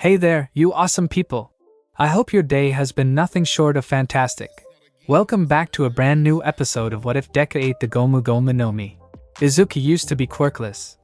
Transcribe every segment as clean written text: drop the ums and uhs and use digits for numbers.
Hey there, you awesome people! I hope your day has been nothing short of fantastic. Welcome back to a brand new episode of What If Deku ate the Gomu Gomu no Mi. Izuku used to be quirkless,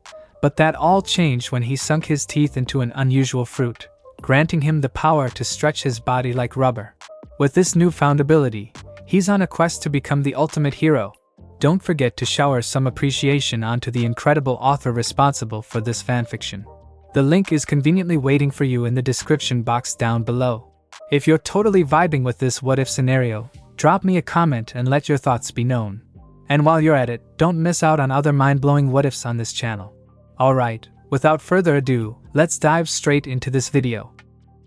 but that all changed when he sunk his teeth into an unusual fruit, granting him the power to stretch his body like rubber. With this newfound ability, he's on a quest to become the ultimate hero. Don't forget to shower some appreciation onto the incredible author responsible for this fanfiction. The link is conveniently waiting for you in the description box down below. If you're totally vibing with this what-if scenario, drop me a comment and let your thoughts be known. And while you're at it, don't miss out on other mind-blowing what-ifs on this channel. Alright, without further ado, let's dive straight into this video.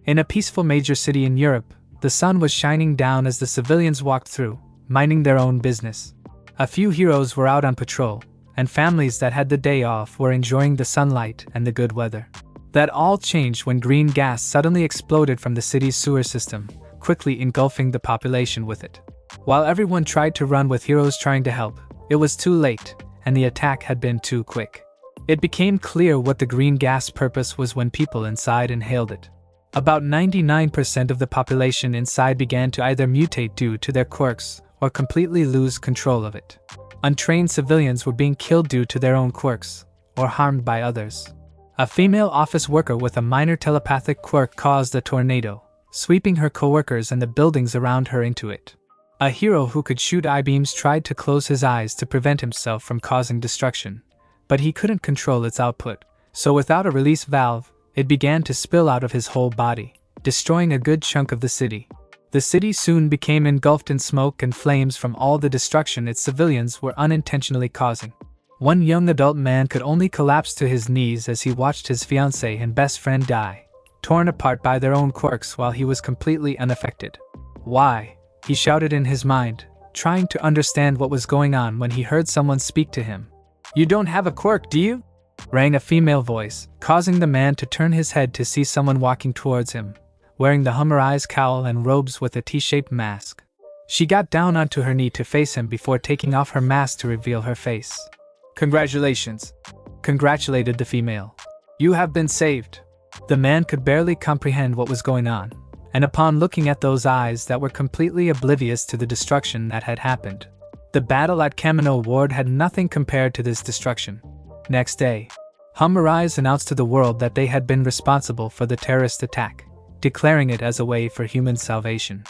In a peaceful major city in Europe, the sun was shining down as the civilians walked through, minding their own business. A few heroes were out on patrol, and families that had the day off were enjoying the sunlight and the good weather. That all changed when green gas suddenly exploded from the city's sewer system, quickly engulfing the population with it. While everyone tried to run with heroes trying to help, it was too late, and the attack had been too quick. It became clear what the green gas purpose was when people inside inhaled it. About 99% of the population inside began to either mutate due to their quirks or completely lose control of it. Untrained civilians were being killed due to their own quirks, or harmed by others. A female office worker with a minor telepathic quirk caused a tornado, sweeping her coworkers and the buildings around her into it. A hero who could shoot eye-beams tried to close his eyes to prevent himself from causing destruction, but he couldn't control its output, so without a release valve, it began to spill out of his whole body, destroying a good chunk of the city. The city soon became engulfed in smoke and flames from all the destruction its civilians were unintentionally causing. One young adult man could only collapse to his knees as he watched his fiancée and best friend die, torn apart by their own quirks while he was completely unaffected. "Why?" he shouted in his mind, trying to understand what was going on when he heard someone speak to him. "You don't have a quirk, do you?" rang a female voice, causing the man to turn his head to see someone walking towards him, wearing the Hummerized cowl and robes with a T-shaped mask. She got down onto her knee to face him before taking off her mask to reveal her face. "Congratulations," congratulated the female. "You have been saved." The man could barely comprehend what was going on, and upon looking at those eyes that were completely oblivious to the destruction that had happened, the battle at Kamino Ward had nothing compared to this destruction. Next day, Hummerized announced to the world that they had been responsible for the terrorist attack, declaring it as a way for human salvation.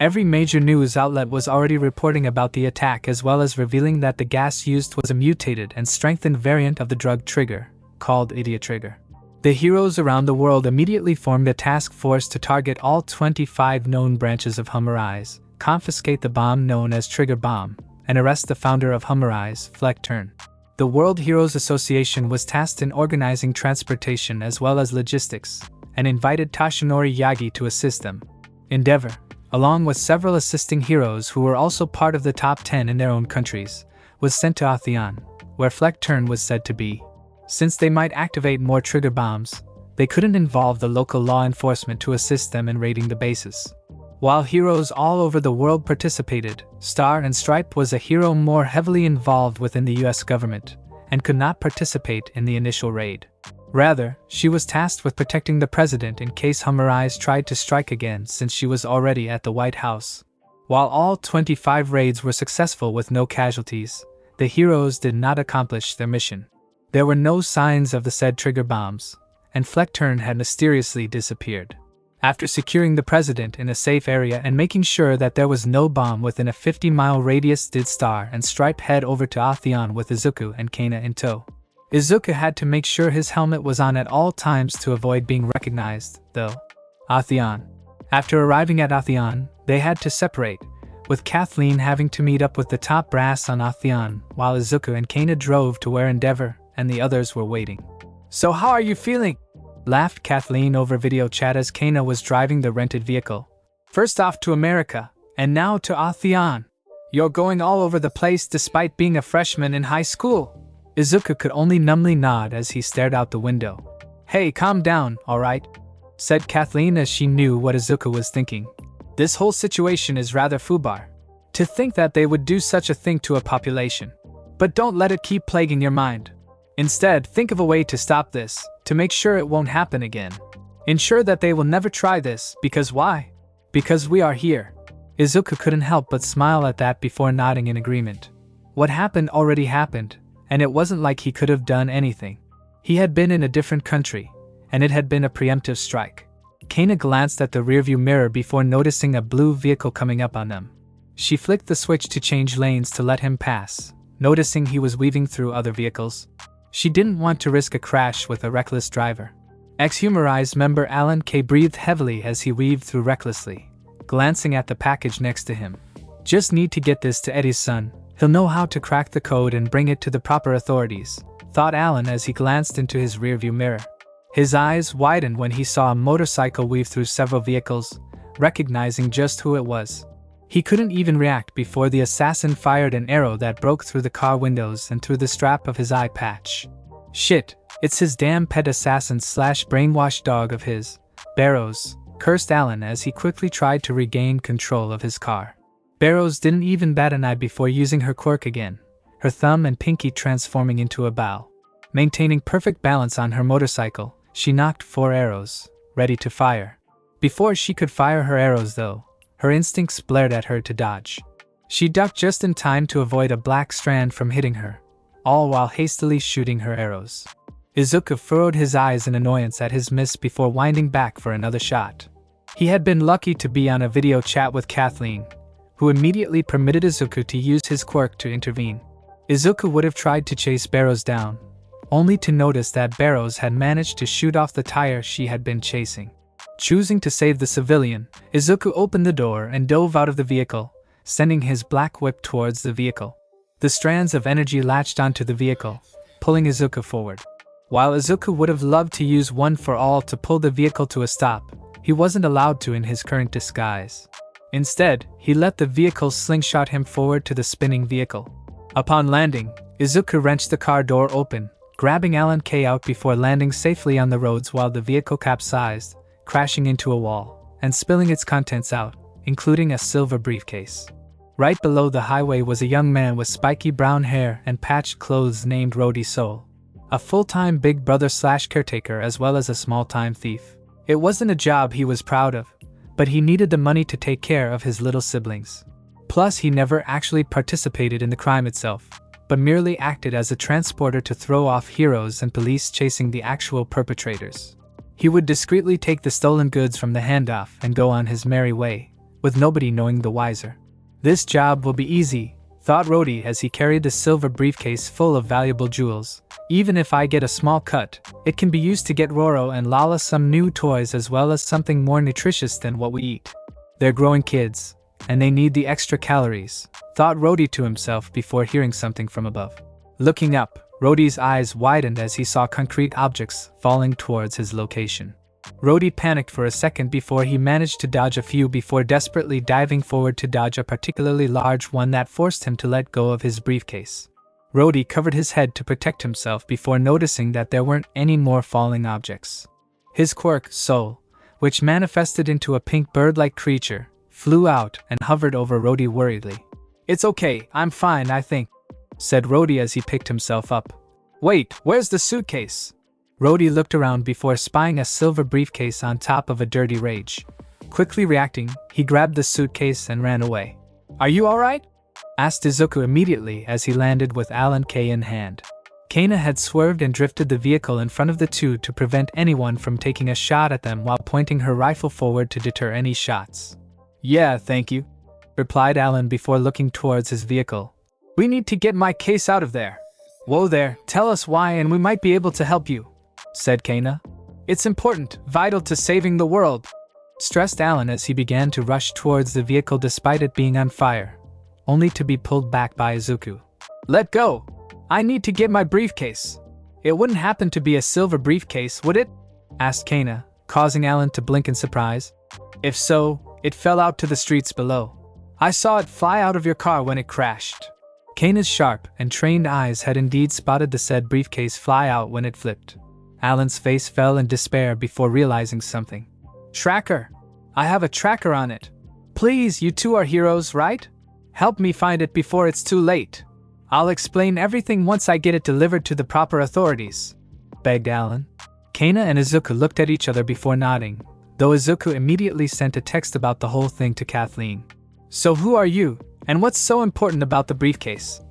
Every major news outlet was already reporting about the attack as well as revealing that the gas used was a mutated and strengthened variant of the drug trigger, called Idiot Trigger. The heroes around the world immediately formed a task force to target all 25 known branches of Hummerized, confiscate the bomb known as Trigger Bomb, and arrest the founder of Hummerized, Fleckturn. The World Heroes Association was tasked in organizing transportation as well as logistics, and invited Toshinori Yagi to assist them. Endeavor, along with several assisting heroes who were also part of the top 10 in their own countries, was sent to Atheon, where Fleckturn was said to be. Since they might activate more trigger bombs, they couldn't involve the local law enforcement to assist them in raiding the bases. While heroes all over the world participated, Star and Stripe was a hero more heavily involved within the US government, and could not participate in the initial raid. Rather, she was tasked with protecting the president in case Hummerized tried to strike again since she was already at the White House. While all 25 raids were successful with no casualties, the heroes did not accomplish their mission. There were no signs of the said trigger bombs, and Fleckturn had mysteriously disappeared. After securing the president in a safe area and making sure that there was no bomb within a 50-mile radius, did Star and Stripe head over to Atheon with Izuku and Kana in tow. Izuku had to make sure his helmet was on at all times to avoid being recognized, though. Atheon. After arriving at Atheon, they had to separate, with Kathleen having to meet up with the top brass on Atheon, while Izuku and Kana drove to where Endeavor and the others were waiting. "So how are you feeling?" laughed Kathleen over video chat as Kana was driving the rented vehicle. "First off to America, and now to Atheon. You're going all over the place despite being a freshman in high school." Izuku could only numbly nod as he stared out the window. "Hey, calm down, alright?" said Kathleen as she knew what Izuku was thinking. "This whole situation is rather foobar. To think that they would do such a thing to a population. But don't let it keep plaguing your mind. Instead, think of a way to stop this, to make sure it won't happen again." Ensure that they will never try this, because why? Because we are here. Izuku couldn't help but smile at that before nodding in agreement. What happened already happened, and it wasn't like he could have done anything. He had been in a different country, and it had been a preemptive strike. Kana glanced at the rearview mirror before noticing a blue vehicle coming up on them. She flicked the switch to change lanes to let him pass, noticing he was weaving through other vehicles. She didn't want to risk a crash with a reckless driver. Ex-humorized member Alan K breathed heavily as he weaved through recklessly, glancing at the package next to him. Just need to get this to Eddie's son. He'll know how to crack the code and bring it to the proper authorities, thought Alan as he glanced into his rearview mirror. His eyes widened when he saw a motorcycle weave through several vehicles, recognizing just who it was. He couldn't even react before the assassin fired an arrow that broke through the car windows and through the strap of his eye patch. Shit, it's his damn pet assassin / brainwashed dog of his, Barrows, cursed Alan as he quickly tried to regain control of his car. Barrows didn't even bat an eye before using her quirk again, her thumb and pinky transforming into a bow. Maintaining perfect balance on her motorcycle, she knocked 4 arrows, ready to fire. Before she could fire her arrows though, her instincts blared at her to dodge. She ducked just in time to avoid a black strand from hitting her, all while hastily shooting her arrows. Izuku furrowed his eyes in annoyance at his miss before winding back for another shot. He had been lucky to be on a video chat with Kathleen, who immediately permitted Izuku to use his quirk to intervene. Izuku would have tried to chase Barrows down, only to notice that Barrows had managed to shoot off the tire she had been chasing. Choosing to save the civilian, Izuku opened the door and dove out of the vehicle, sending his black whip towards the vehicle. The strands of energy latched onto the vehicle, pulling Izuku forward. While Izuku would have loved to use One for All to pull the vehicle to a stop, he wasn't allowed to in his current disguise. Instead, he let the vehicle slingshot him forward to the spinning vehicle. Upon landing, Izuku wrenched the car door open, grabbing Alan K out before landing safely on the roads while the vehicle capsized, crashing into a wall, and spilling its contents out, including a silver briefcase. Right below the highway was a young man with spiky brown hair and patched clothes named Rody Soul, a full-time big brother / caretaker as well as a small-time thief. It wasn't a job he was proud of, but he needed the money to take care of his little siblings. Plus, he never actually participated in the crime itself, but merely acted as a transporter to throw off heroes and police chasing the actual perpetrators. He would discreetly take the stolen goods from the handoff and go on his merry way, with nobody knowing the wiser. This job will be easy, thought Rody as he carried the silver briefcase full of valuable jewels. Even if I get a small cut, it can be used to get Roro and Lala some new toys as well as something more nutritious than what we eat. They're growing kids, and they need the extra calories, thought Rody to himself before hearing something from above. Looking up, Rody's eyes widened as he saw concrete objects falling towards his location. Rody panicked for a second before he managed to dodge a few before desperately diving forward to dodge a particularly large one that forced him to let go of his briefcase. Rody covered his head to protect himself before noticing that there weren't any more falling objects. His quirk, Soul, which manifested into a pink bird-like creature, flew out and hovered over Rody worriedly. "It's okay, I'm fine, I think," said Rody as he picked himself up. "Wait, where's the suitcase?" Rody looked around before spying a silver briefcase on top of a dirty rage. Quickly reacting, he grabbed the suitcase and ran away. "Are you alright?" asked Izuku immediately as he landed with Alan K in hand. Kana had swerved and drifted the vehicle in front of the two to prevent anyone from taking a shot at them while pointing her rifle forward to deter any shots. "Yeah, thank you," replied Alan before looking towards his vehicle. "We need to get my case out of there." "Whoa there, tell us why and we might be able to help you," said Kana. "It's important, vital to saving the world," stressed Alan as he began to rush towards the vehicle despite it being on fire, only to be pulled back by Izuku. "Let go! I need to get my briefcase." "It wouldn't happen to be a silver briefcase, would it?" asked Kana, causing Alan to blink in surprise. "If so, it fell out to the streets below. I saw it fly out of your car when it crashed." Kana's sharp and trained eyes had indeed spotted the said briefcase fly out when it flipped. Alan's face fell in despair before realizing something. "Tracker! I have a tracker on it. Please, you two are heroes, right? Help me find it before it's too late. I'll explain everything once I get it delivered to the proper authorities," begged Alan. Kana and Izuku looked at each other before nodding, though Izuku immediately sent a text about the whole thing to Kathleen. "So who are you, and what's so important about the briefcase?"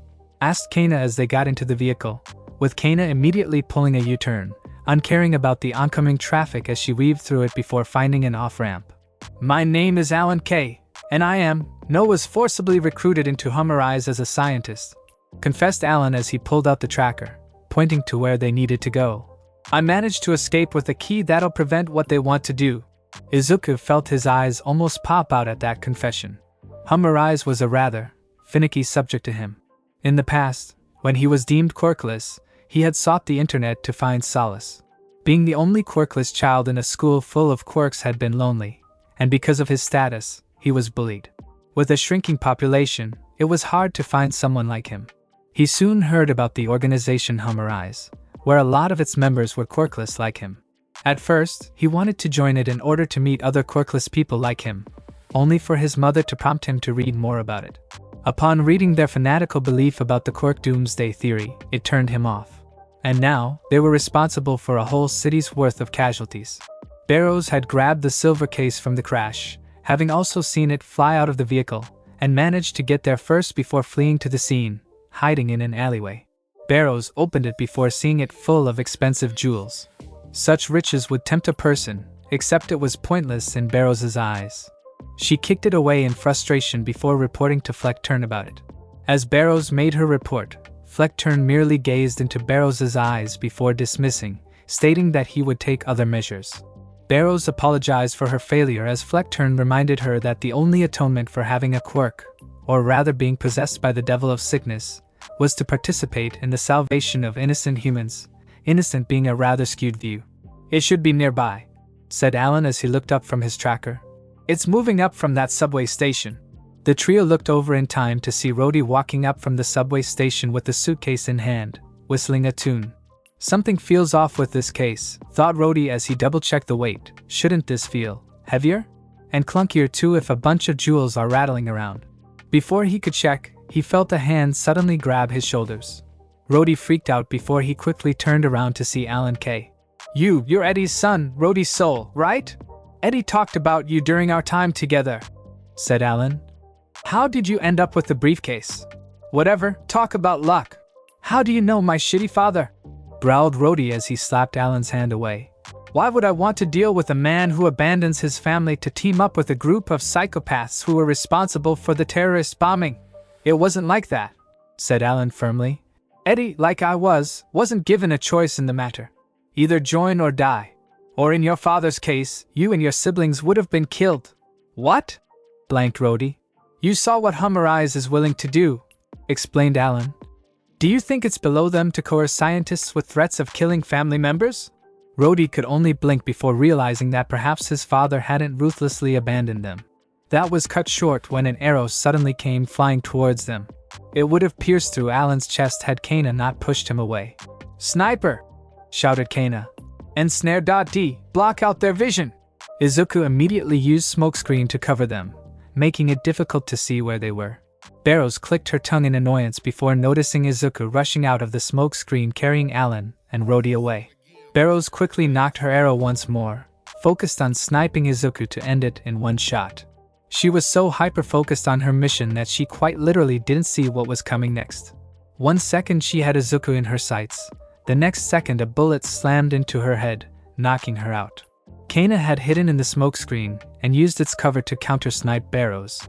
asked Kana as they got into the vehicle, with Kana immediately pulling a U-turn, uncaring about the oncoming traffic as she weaved through it before finding an off-ramp. "My name is Alan K, and was forcibly recruited into Hummerise as a scientist," confessed Alan as he pulled out the tracker, pointing to where they needed to go. "I managed to escape with a key that'll prevent what they want to do." Izuku felt his eyes almost pop out at that confession. Hummerise was a rather finicky subject to him. In the past, when he was deemed quirkless, he had sought the internet to find solace. Being the only quirkless child in a school full of quirks had been lonely, and because of his status, he was bullied. With a shrinking population, it was hard to find someone like him. He soon heard about the organization Hummerise, where a lot of its members were quirkless like him. At first, he wanted to join it in order to meet other quirkless people like him, only for his mother to prompt him to read more about it. Upon reading their fanatical belief about the quirk doomsday theory, it turned him off. And now, they were responsible for a whole city's worth of casualties. Barrows had grabbed the silver case from the crash, having also seen it fly out of the vehicle, and managed to get there first before fleeing to the scene, hiding in an alleyway. Barrows opened it before seeing it full of expensive jewels. Such riches would tempt a person, except it was pointless in Barrows's eyes. She kicked it away in frustration before reporting to Fleckturn about it. As Barrows made her report, Fleckturn merely gazed into Barrows's eyes before dismissing, stating that he would take other measures. Barrows apologized for her failure as Fleckturn reminded her that the only atonement for having a quirk, or rather being possessed by the devil of sickness, was to participate in the salvation of innocent humans, innocent being a rather skewed view. "It should be nearby," said Alan as he looked up from his tracker. "It's moving up from that subway station." The trio looked over in time to see Rhodey walking up from the subway station with the suitcase in hand, whistling a tune. "Something feels off with this case," thought Rhodey as he double-checked the weight. "Shouldn't this feel heavier? And clunkier too if a bunch of jewels are rattling around?" Before he could check, he felt a hand suddenly grab his shoulders. Rhodey freaked out before he quickly turned around to see Alan K. You're Eddie's son, Rhodey's soul, right? Eddie talked about you during our time together," said Alan. "How did you end up with the briefcase?" "Whatever, talk about luck." "How do you know my shitty father?" growled Rhodey as he slapped Alan's hand away. "Why would I want to deal with a man who abandons his family to team up with a group of psychopaths who were responsible for the terrorist bombing?" "It wasn't like that," said Alan firmly. "Eddie, like I wasn't given a choice in the matter. Either join or die. Or in your father's case, you and your siblings would have been killed." "What?" blanked Rhodey. "You saw what Hummerise is willing to do," explained Alan. "Do you think it's below them to coerce scientists with threats of killing family members?" Rhodey could only blink before realizing that perhaps his father hadn't ruthlessly abandoned them. That was cut short when an arrow suddenly came flying towards them. It would have pierced through Alan's chest had Kana not pushed him away. "Sniper!" shouted Kana. "Ensnare.d, block out their vision!" Izuku immediately used smokescreen to cover them, making it difficult to see where they were. Barrows clicked her tongue in annoyance before noticing Izuku rushing out of the smokescreen carrying Alan and Rhodey away. Barrows quickly knocked her arrow once more, focused on sniping Izuku to end it in one shot. She was so hyper-focused on her mission that she quite literally didn't see what was coming next. 1 second she had Izuku in her sights, the next second a bullet slammed into her head, knocking her out. Kana had hidden in the smokescreen and used its cover to counter-snipe Barrows.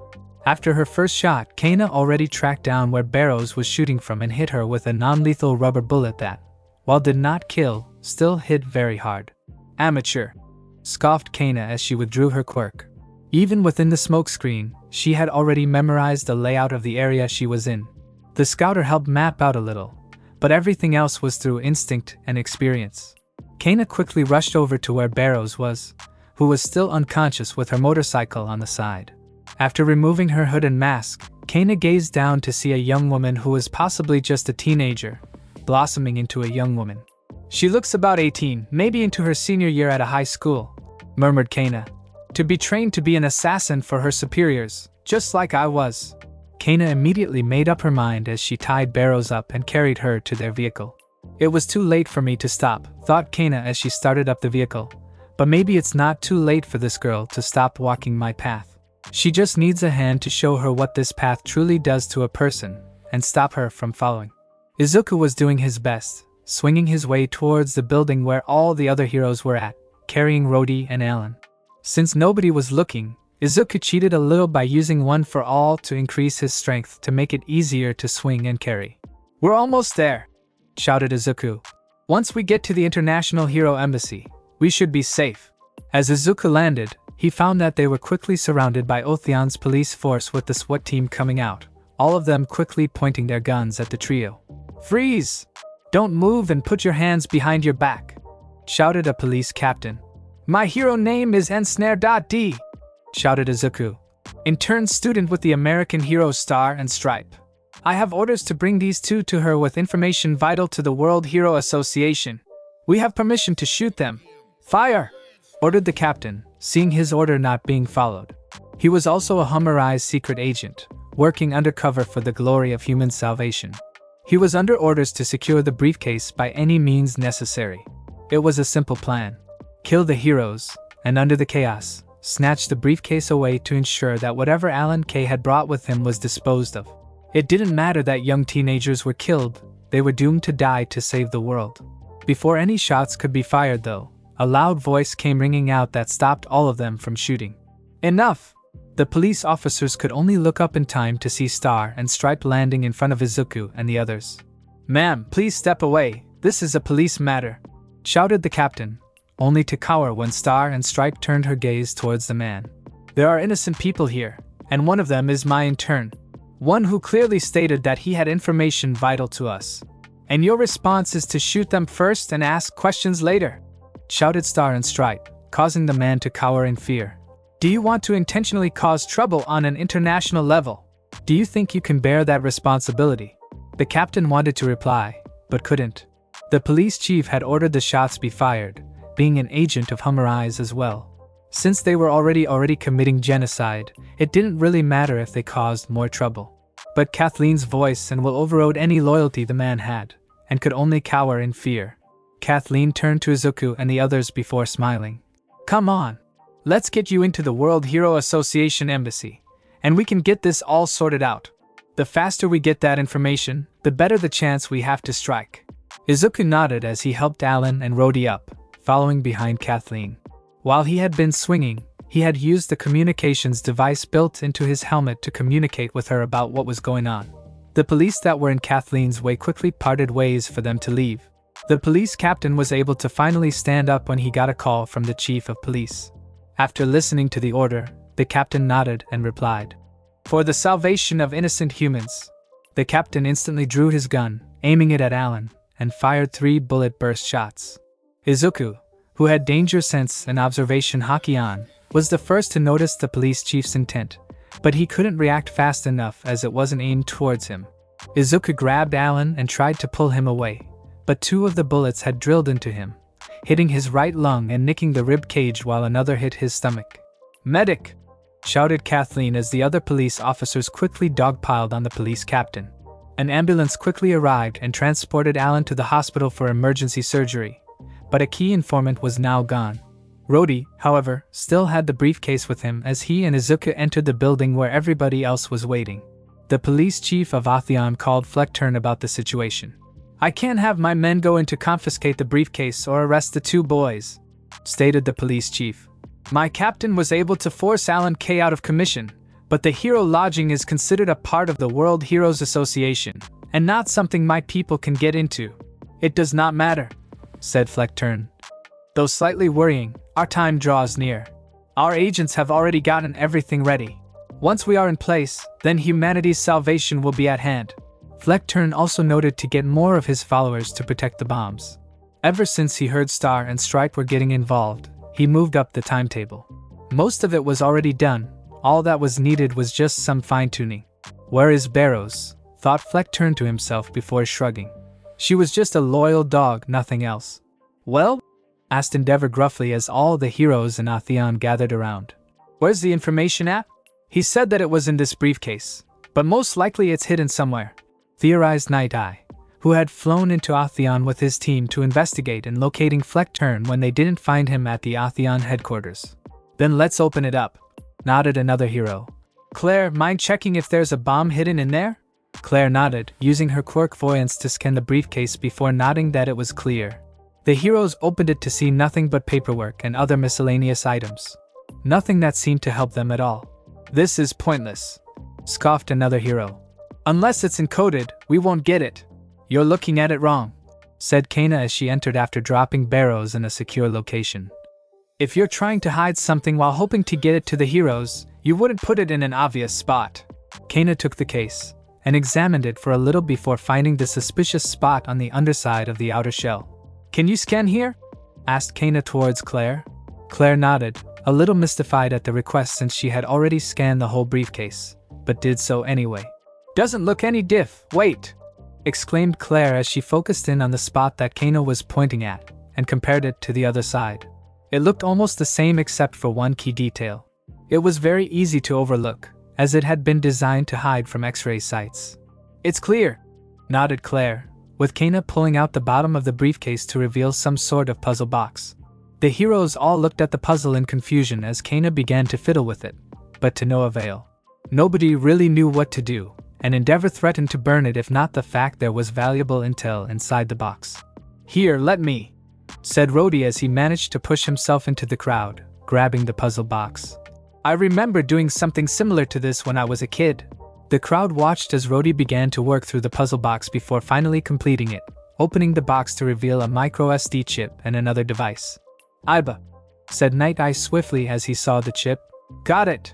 After her first shot, Kana already tracked down where Barrows was shooting from and hit her with a non-lethal rubber bullet that, while did not kill, still hit very hard. "Amateur," scoffed Kana as she withdrew her quirk. Even within the smokescreen, she had already memorized the layout of the area she was in. The scouter helped map out a little, but everything else was through instinct and experience. Kana quickly rushed over to where Barrows was, who was still unconscious with her motorcycle on the side. After removing her hood and mask, Kana gazed down to see a young woman who was possibly just a teenager, blossoming into a young woman. "She looks about 18, maybe into her senior year at a high school," murmured Kana. "To be trained to be an assassin for her superiors, just like I was." Kana immediately made up her mind as she tied Barrows up and carried her to their vehicle. It was too late for me to stop, thought Kana as she started up the vehicle. But maybe it's not too late for this girl to stop walking my path. She just needs a hand to show her what this path truly does to a person, and stop her from following. Izuku was doing his best, swinging his way towards the building where all the other heroes were at, carrying Rody and Alan. Since nobody was looking, Izuku cheated a little by using one for all to increase his strength to make it easier to swing and carry. "We're almost there," shouted Izuku. "Once we get to the International Hero Embassy, we should be safe." As Izuku landed, he found that they were quickly surrounded by Otheon's police force with the SWAT team coming out, all of them quickly pointing their guns at the trio. "Freeze! Don't move and put your hands behind your back," shouted a police captain. "My hero name is azndrgn," shouted Izuku, intern student with the American Hero Star and Stripe. "I have orders to bring these two to her with information vital to the World Hero Association. We have permission to shoot them." "Fire!" ordered the captain, seeing his order not being followed. He was also a Hummerized secret agent, working undercover for the glory of human salvation. He was under orders to secure the briefcase by any means necessary. It was a simple plan. Kill the heroes, and under the chaos, snatch the briefcase away to ensure that whatever Alan K had brought with him was disposed of. It didn't matter that young teenagers were killed, they were doomed to die to save the world. Before any shots could be fired though, a loud voice came ringing out that stopped all of them from shooting. "Enough!" The police officers could only look up in time to see Star and Stripe landing in front of Izuku and the others. "Ma'am, please step away, this is a police matter," shouted the captain, only to cower when Star and Stripe turned her gaze towards the man. "There are innocent people here, and one of them is my intern. One who clearly stated that he had information vital to us. And your response is to shoot them first and ask questions later," shouted Star and Stripe, causing the man to cower in fear. "Do you want to intentionally cause trouble on an international level? Do you think you can bear that responsibility?" The captain wanted to reply, but couldn't. The police chief had ordered the shots be fired, being an agent of Hummerize as well. Since they were already committing genocide, it didn't really matter if they caused more trouble. But Kathleen's voice and will overrode any loyalty the man had, and could only cower in fear. Kathleen turned to Izuku and the others before smiling. "Come on. Let's get you into the World Hero Association Embassy, and we can get this all sorted out. The faster we get that information, the better the chance we have to strike." Izuku nodded as he helped Alan and Rody up, following behind Kathleen. While he had been swinging, he had used the communications device built into his helmet to communicate with her about what was going on. The police that were in Kathleen's way quickly parted ways for them to leave. The police captain was able to finally stand up when he got a call from the chief of police. After listening to the order, the captain nodded and replied, "For the salvation of innocent humans." The captain instantly drew his gun, aiming it at Alan, and fired 3 bullet burst shots. Izuku, who had danger sense and observation haki on, was the first to notice the police chief's intent, but he couldn't react fast enough as it wasn't aimed towards him. Izuku grabbed Alan and tried to pull him away, but 2 of the bullets had drilled into him, hitting his right lung and nicking the rib cage while another hit his stomach. "Medic!" shouted Kathleen as the other police officers quickly dogpiled on the police captain. An ambulance quickly arrived and transported Alan to the hospital for emergency surgery, but a key informant was now gone. Rody, however, still had the briefcase with him as he and Izuku entered the building where everybody else was waiting. The police chief of Otheon called Fleckturn about the situation. "I can't have my men go in to confiscate the briefcase or arrest the 2 boys," stated the police chief. "My captain was able to force Alan K out of commission, but the hero lodging is considered a part of the World Heroes Association, and not something my people can get into." "It does not matter," said Fleckturn. "Though slightly worrying, our time draws near. Our agents have already gotten everything ready. Once we are in place, then humanity's salvation will be at hand." Fleckturn also noted to get more of his followers to protect the bombs. Ever since he heard Star and Stripe were getting involved, he moved up the timetable. Most of it was already done, all that was needed was just some fine-tuning. "Where is Barrows?" thought Fleckturn to himself before shrugging. "She was just a loyal dog, nothing else." "Well?" asked Endeavor gruffly as all the heroes in Otheon gathered around. "Where's the information at?" "He said that it was in this briefcase, but most likely it's hidden somewhere," theorized Night Eye, who had flown into Atheon with his team to investigate and locating Fleckturn when they didn't find him at the Atheon headquarters. Then let's open it up, nodded another hero. Claire, mind checking if there's a bomb hidden in there? Claire nodded, using her quirk voyance to scan the briefcase before nodding that it was clear. The heroes opened it to see nothing but paperwork and other miscellaneous items. Nothing that seemed to help them at all. This is pointless, scoffed another hero. Unless it's encoded, we won't get it. You're looking at it wrong, said Kana as she entered after dropping barrows in a secure location. If you're trying to hide something while hoping to get it to the heroes, you wouldn't put it in an obvious spot. Kana took the case and examined it for a little before finding the suspicious spot on the underside of the outer shell. Can you scan here? Asked Kana towards Claire. Claire nodded, a little mystified at the request since she had already scanned the whole briefcase, but did so anyway. Doesn't look any diff, wait! Exclaimed Claire as she focused in on the spot that Kana was pointing at, and compared it to the other side. It looked almost the same except for one key detail. It was very easy to overlook, as it had been designed to hide from X-ray sights. It's clear, nodded Claire, with Kana pulling out the bottom of the briefcase to reveal some sort of puzzle box. The heroes all looked at the puzzle in confusion as Kana began to fiddle with it, but to no avail. Nobody really knew what to do, and Endeavor threatened to burn it if not the fact there was valuable intel inside the box. Here, let me, said Rhodey as he managed to push himself into the crowd, grabbing the puzzle box. I remember doing something similar to this when I was a kid. The crowd watched as Rhodey began to work through the puzzle box before finally completing it, opening the box to reveal a micro SD chip and another device. Iba, said Night Eye swiftly as he saw the chip. Got it,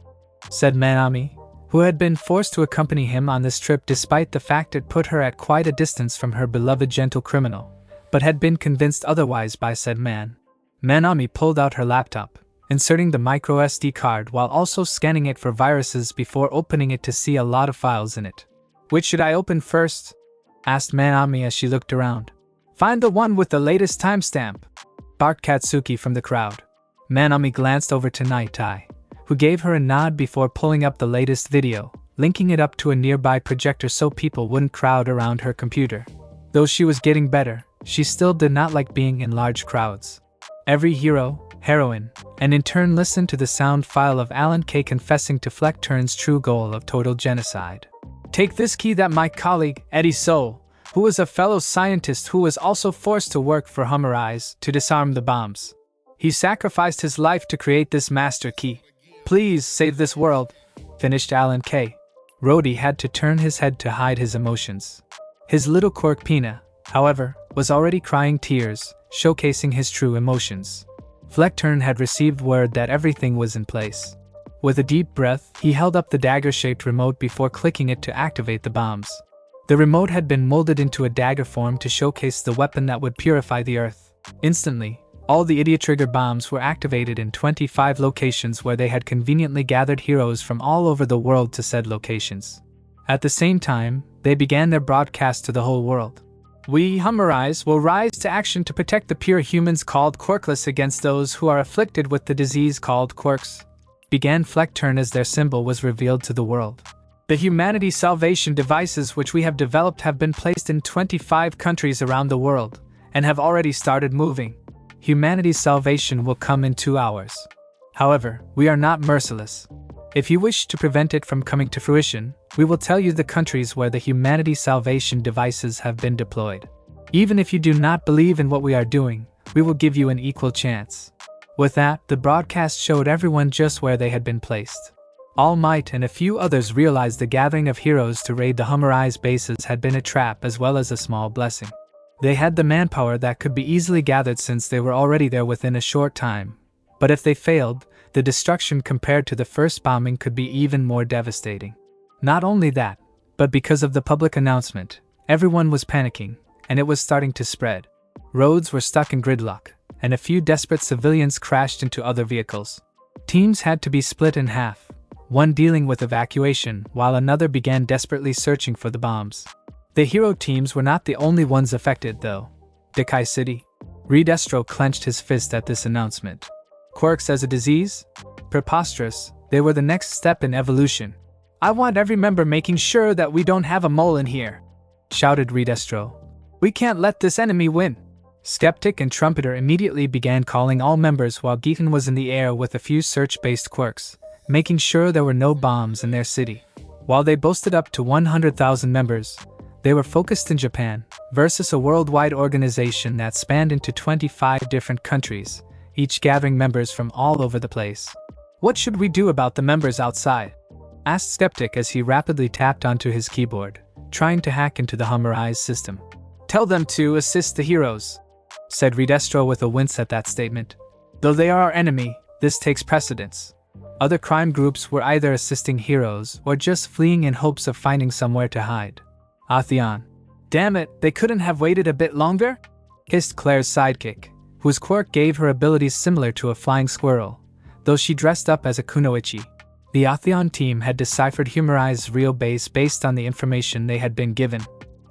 said Manami, who had been forced to accompany him on this trip despite the fact it put her at quite a distance from her beloved gentle criminal, but had been convinced otherwise by said man. Manami pulled out her laptop, inserting the micro SD card while also scanning it for viruses before opening it to see a lot of files in it. Which should I open first? Asked Manami as she looked around. Find the one with the latest timestamp, barked Katsuki from the crowd. Manami glanced over to Night Eye, who gave her a nod before pulling up the latest video, linking it up to a nearby projector so people wouldn't crowd around her computer. Though she was getting better, she still did not like being in large crowds. Every hero, heroine, and in turn listened to the sound file of Alan K confessing to Fleckturn's true goal of total genocide. Take this key that my colleague, Eddie So, who was a fellow scientist who was also forced to work for Hummer to disarm the bombs. He sacrificed his life to create this master key. Please save this world, finished Alan K. Rhodey had to turn his head to hide his emotions. His little quirk Pina, however, was already crying tears, showcasing his true emotions. Fleckturn had received word that everything was in place. With a deep breath, he held up the dagger-shaped remote before clicking it to activate the bombs. The remote had been molded into a dagger form to showcase the weapon that would purify the earth. Instantly, all the idiot-trigger bombs were activated in 25 locations where they had conveniently gathered heroes from all over the world to said locations. At the same time, they began their broadcast to the whole world. We, Hummerize, will rise to action to protect the pure humans called quirkless against those who are afflicted with the disease called quirks, began Fleckturn as their symbol was revealed to the world. The humanity salvation devices which we have developed have been placed in 25 countries around the world, and have already started moving. Humanity's salvation will come in 2 hours. However, we are not merciless. If you wish to prevent it from coming to fruition, we will tell you the countries where the humanity salvation devices have been deployed. Even if you do not believe in what we are doing, we will give you an equal chance. With that, the broadcast showed everyone just where they had been placed. All Might and a few others realized the gathering of heroes to raid the Hummerize bases had been a trap as well as a small blessing. They had the manpower that could be easily gathered since they were already there within a short time. But if they failed, the destruction compared to the first bombing could be even more devastating. Not only that, but because of the public announcement, everyone was panicking, and it was starting to spread. Roads were stuck in gridlock, and a few desperate civilians crashed into other vehicles. Teams had to be split in half, one dealing with evacuation while another began desperately searching for the bombs. The hero teams were not the only ones affected though. Dekai City. Redestro clenched his fist at this announcement. Quirks as a disease? Preposterous, they were the next step in evolution. I want every member making sure that we don't have a mole in here, shouted Redestro. We can't let this enemy win. Skeptic and Trumpeter immediately began calling all members while Geeton was in the air with a few search-based quirks, making sure there were no bombs in their city. While they boasted up to 100,000 members, they were focused in Japan versus a worldwide organization that spanned into 25 different countries, each gathering members from all over the place. What should we do about the members outside? Asked Skeptic as he rapidly tapped onto his keyboard, trying to hack into the Hummerai's system. Tell them to assist the heroes, said Redestro with a wince at that statement. Though they are our enemy, this takes precedence. Other crime groups were either assisting heroes or just fleeing in hopes of finding somewhere to hide. Atheon. Damn it, they couldn't have waited a bit longer? Hissed Claire's sidekick, whose quirk gave her abilities similar to a flying squirrel, though she dressed up as a kunoichi. The Atheon team had deciphered Hummerai's real base based on the information they had been given.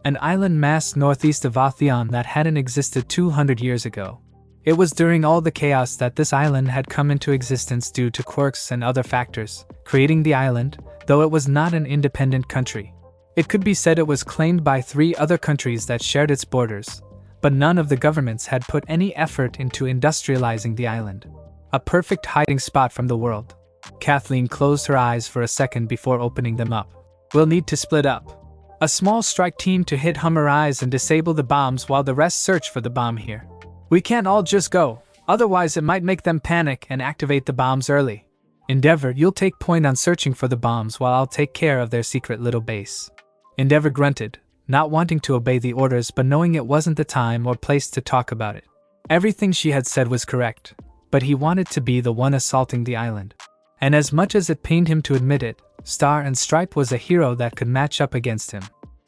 An island mass northeast of Atheon that hadn't existed 200 years ago. It was during all the chaos that this island had come into existence due to quirks and other factors, creating the island, though it was not an independent country. It could be said it was claimed by 3 other countries that shared its borders, but none of the governments had put any effort into industrializing the island. A perfect hiding spot from the world. Kathleen closed her eyes for a second before opening them up. We'll need to split up. A small strike team to hit Hummerai's and disable the bombs while the rest search for the bomb here. We can't all just go, otherwise it might make them panic and activate the bombs early. Endeavor, you'll take point on searching for the bombs while I'll take care of their secret little base. Endeavor grunted, not wanting to obey the orders but knowing it wasn't the time or place to talk about it. Everything she had said was correct, but he wanted to be the one assaulting the island. And as much as it pained him to admit it, Star and Stripe was a hero that could match up against him.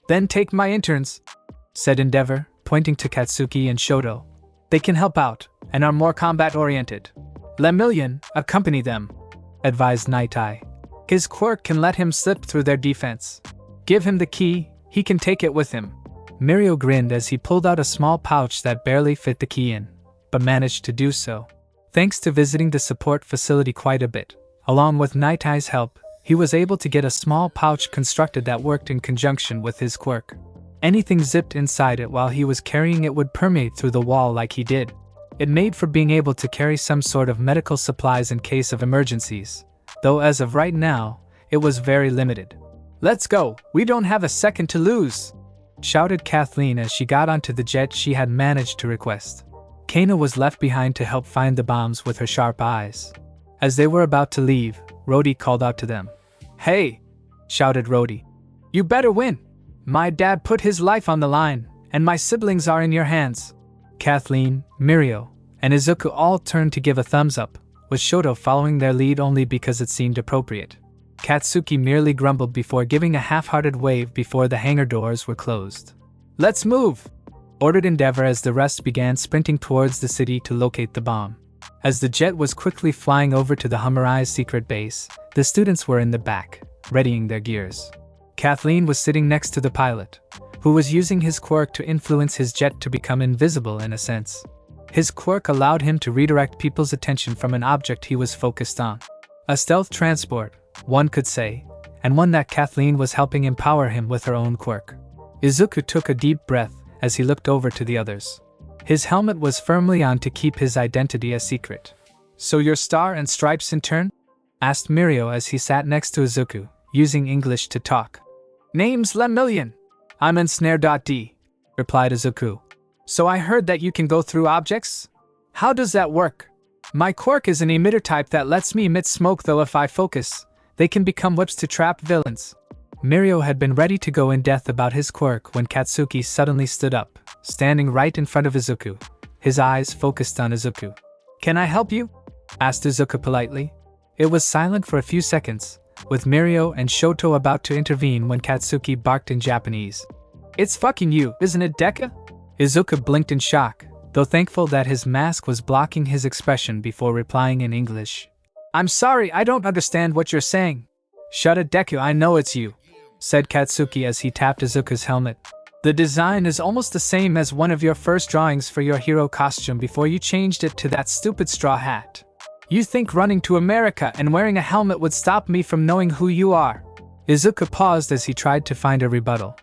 Then take my interns, said Endeavor, pointing to Katsuki and Shoto. They can help out, and are more combat-oriented. Lemillion, accompany them, advised Night Eye. His quirk can let him slip through their defense. Give him the key, he can take it with him. Mirio grinned as he pulled out a small pouch that barely fit the key in, but managed to do so. Thanks to visiting the support facility quite a bit, along with Night Eye's help, he was able to get a small pouch constructed that worked in conjunction with his quirk. Anything zipped inside it while he was carrying it would permeate through the wall like he did. It made for being able to carry some sort of medical supplies in case of emergencies, though as of right now, it was very limited. Let's go, we don't have a second to lose, shouted Kathleen as she got onto the jet she had managed to request. Kana was left behind to help find the bombs with her sharp eyes. As they were about to leave, Rhodey called out to them. Hey, shouted Rhodey. You better win. My dad put his life on the line, and my siblings are in your hands. Kathleen, Mirio, and Izuku all turned to give a thumbs up, with Shoto following their lead only because it seemed appropriate. Katsuki merely grumbled before giving a half-hearted wave before the hangar doors were closed. Let's move, ordered Endeavor as the rest began sprinting towards the city to locate the bomb. As the jet was quickly flying over to the Hummerai's secret base, the students were in the back, readying their gears. Kathleen was sitting next to the pilot, who was using his quirk to influence his jet to become invisible in a sense. His quirk allowed him to redirect people's attention from an object he was focused on. A stealth transport, one could say, and one that Kathleen was helping empower him with her own quirk. Izuku took a deep breath as he looked over to the others. His helmet was firmly on to keep his identity a secret. So you're Star and Stripes in turn? Asked Mirio as he sat next to Izuku, using English to talk. Name's Lemillion. I'm ensnare.d, replied Izuku. So I heard that you can go through objects? How does that work? My quirk is an emitter type that lets me emit smoke, though if I focus, they can become whips to trap villains. Mirio had been ready to go in depth about his quirk when Katsuki suddenly stood up, standing right in front of Izuku, his eyes focused on Izuku. Can I help you? Asked Izuku politely. It was silent for a few seconds, with Mirio and Shoto about to intervene when Katsuki barked in Japanese. It's fucking you, isn't it, Deka? Izuku blinked in shock, though thankful that his mask was blocking his expression before replying in English. I'm sorry, I don't understand what you're saying. Shut it, Deku, I know it's you, said Katsuki as he tapped Izuku's helmet. The design is almost the same as one of your first drawings for your hero costume before you changed it to that stupid straw hat. You think running to America and wearing a helmet would stop me from knowing who you are? Izuku paused as he tried to find a rebuttal,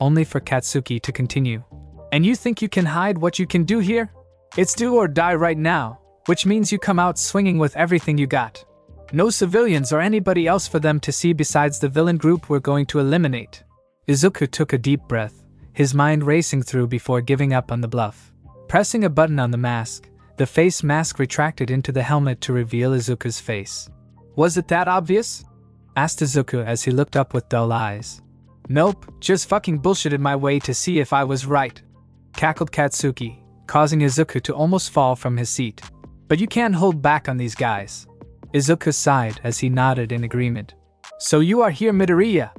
only for Katsuki to continue. And you think you can hide what you can do here? It's do or die right now, which means you come out swinging with everything you got. No civilians or anybody else for them to see besides the villain group we're going to eliminate. Izuku took a deep breath, his mind racing through before giving up on the bluff. Pressing a button on the mask, the face mask retracted into the helmet to reveal Izuku's face. Was it that obvious? Asked Izuku as he looked up with dull eyes. Nope, just fucking bullshitted my way to see if I was right. Cackled Katsuki, causing Izuku to almost fall from his seat. But you can't hold back on these guys. Izuku sighed as he nodded in agreement. So you are here, Midoriya?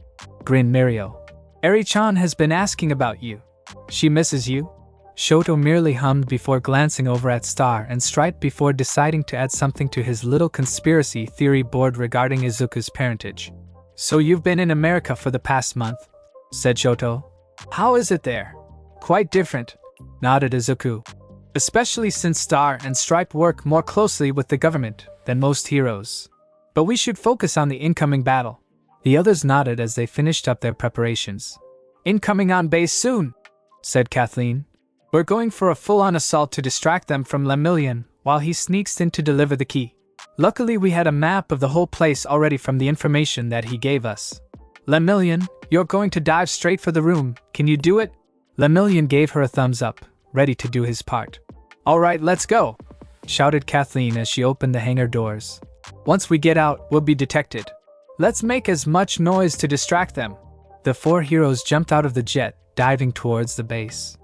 Grinned Mirio. Eri-chan has been asking about you. She misses you? Shoto merely hummed before glancing over at Star and Stripe before deciding to add something to his little conspiracy theory board regarding Izuku's parentage. So you've been in America for the past month? Said Shoto. How is it there? Quite different, nodded Izuku. Especially since Star and Stripe work more closely with the government than most heroes. But we should focus on the incoming battle. The others nodded as they finished up their preparations. Incoming on base soon, said Kathleen. We're going for a full-on assault to distract them from Lemillion while he sneaks in to deliver the key. Luckily we had a map of the whole place already from the information that he gave us. Lemillion, you're going to dive straight for the room, can you do it? Lemillion gave her a thumbs up, ready to do his part. Alright, let's go, shouted Kathleen as she opened the hangar doors. Once we get out, we'll be detected. Let's make as much noise to distract them. The four heroes jumped out of the jet, diving towards the base.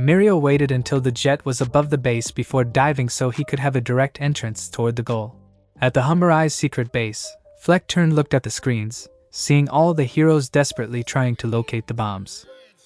Mirio waited until the jet was above the base before diving so he could have a direct entrance toward the goal. At the Hummerai's secret base, Fleck turned looked at the screens, seeing all the heroes desperately trying to locate the bombs.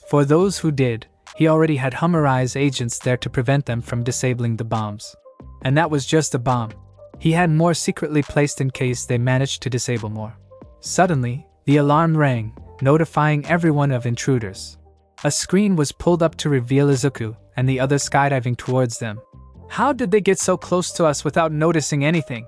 For those who did, he already had Hummerai's agents there to prevent them from disabling the bombs. And that was just a bomb. He had more secretly placed in case they managed to disable more. Suddenly, the alarm rang, notifying everyone of intruders. A screen was pulled up to reveal Izuku and the others skydiving towards them. How did they get so close to us without noticing anything?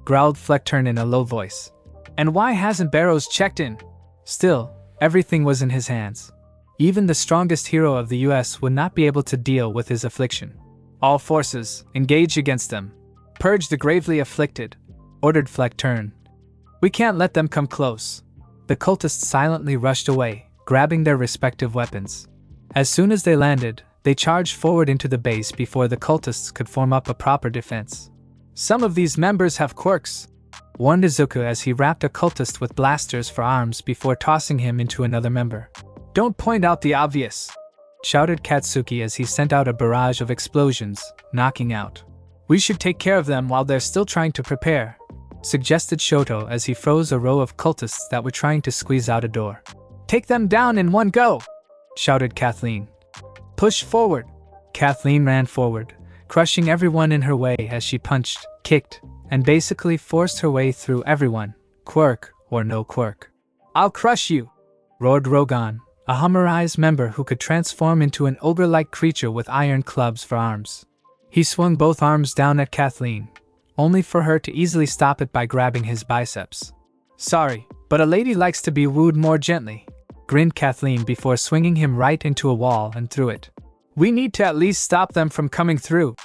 Growled Fleckturn in a low voice. And why hasn't Barrows checked in? Still, everything was in his hands. Even the strongest hero of the US would not be able to deal with his affliction. All forces, engage against them. Purge the gravely afflicted, ordered Fleckturn. We can't let them come close. The cultists silently rushed away, grabbing their respective weapons. As soon as they landed, they charged forward into the base before the cultists could form up a proper defense. Some of these members have quirks, warned Izuku as he wrapped a cultist with blasters for arms before tossing him into another member. Don't point out the obvious, shouted Katsuki as he sent out a barrage of explosions, knocking out. We should take care of them while they're still trying to prepare, suggested Shoto as he froze a row of cultists that were trying to squeeze out a door. Take them down in one go, shouted Kathleen. Push forward. Kathleen ran forward, crushing everyone in her way as she punched, kicked, and basically forced her way through everyone, quirk or no quirk. I'll crush you, roared Rogan, a Hummerai's member who could transform into an ogre-like creature with iron clubs for arms. He swung both arms down at Kathleen, only for her to easily stop it by grabbing his biceps. Sorry, but a lady likes to be wooed more gently, grinned Kathleen before swinging him right into a wall and through it. We need to at least stop them from coming through,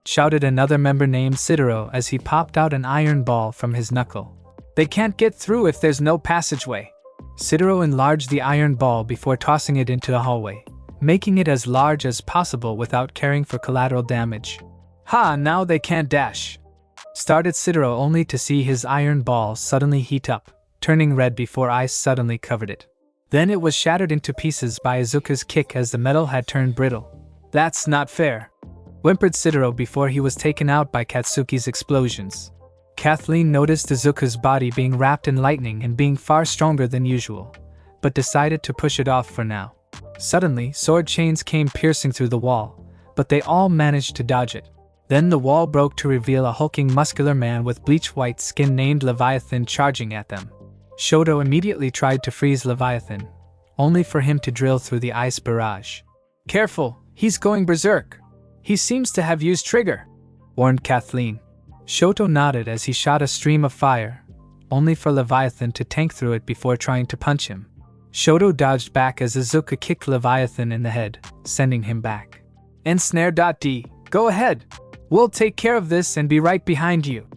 shouted another member named Sidero as he popped out an iron ball from his knuckle. They can't get through if there's no passageway. Sidero enlarged the iron ball before tossing it into the hallway, making it as large as possible without caring for collateral damage. Ha, now they can't dash, started Sidero only to see his iron ball suddenly heat up, turning red before ice suddenly covered it. Then it was shattered into pieces by Izuku's kick as the metal had turned brittle. That's not fair, whimpered Sidero before he was taken out by Katsuki's explosions. Kathleen noticed Izuku's body being wrapped in lightning and being far stronger than usual, but decided to push it off for now. Suddenly, sword chains came piercing through the wall, but they all managed to dodge it. Then the wall broke to reveal a hulking muscular man with bleach-white skin named Leviathan charging at them. Shoto immediately tried to freeze Leviathan, only for him to drill through the ice barrage. Careful, he's going berserk. He seems to have used trigger, warned Kathleen. Shoto nodded as he shot a stream of fire, only for Leviathan to tank through it before trying to punch him. Shoto dodged back as Izuku kicked Leviathan in the head, sending him back. Ensnare.d, go ahead. We'll take care of this and be right behind you,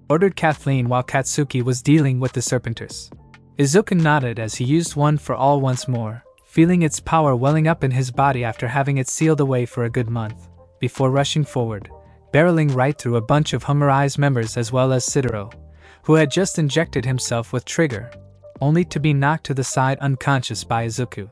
ordered Kathleen while Katsuki was dealing with the Serpenters. Izuku nodded as he used one for all once more, feeling its power welling up in his body after having it sealed away for a good month, before rushing forward, barreling right through a bunch of Humorize members as well as Sidero, who had just injected himself with Trigger, only to be knocked to the side unconscious by Izuku.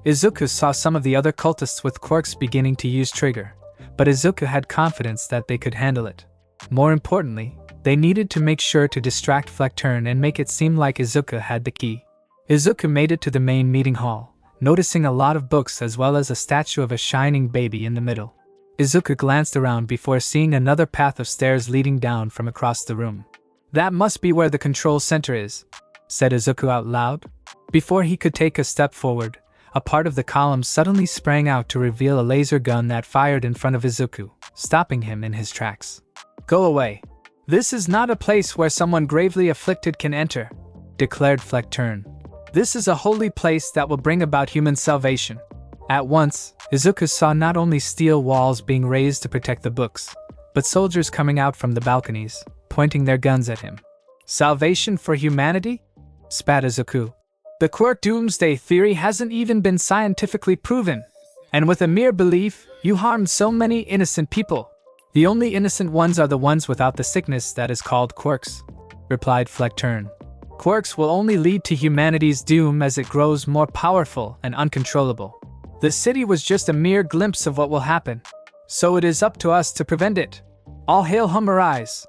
Izuku saw some of the other cultists with quirks beginning to use Trigger, but Izuku had confidence that they could handle it. More importantly, they needed to make sure to distract Fleckturn and make it seem like Izuku had the key. Izuku made it to the main meeting hall, noticing a lot of books as well as a statue of a shining baby in the middle. Izuku glanced around before seeing another path of stairs leading down from across the room. That must be where the control center is, said Izuku out loud. Before he could take a step forward, a part of the column suddenly sprang out to reveal a laser gun that fired in front of Izuku, stopping him in his tracks. Go away. This is not a place where someone gravely afflicted can enter, declared Fleckturn. This is a holy place that will bring about human salvation. At once, Izuku saw not only steel walls being raised to protect the books, but soldiers coming out from the balconies, pointing their guns at him. Salvation for humanity? Spat Izuku. The quirk doomsday theory hasn't even been scientifically proven, and with a mere belief, you harmed so many innocent people. The only innocent ones are the ones without the sickness that is called quirks, replied Fleckturn. Quirks will only lead to humanity's doom as it grows more powerful and uncontrollable. The city was just a mere glimpse of what will happen, so it is up to us to prevent it. All hail Humorize,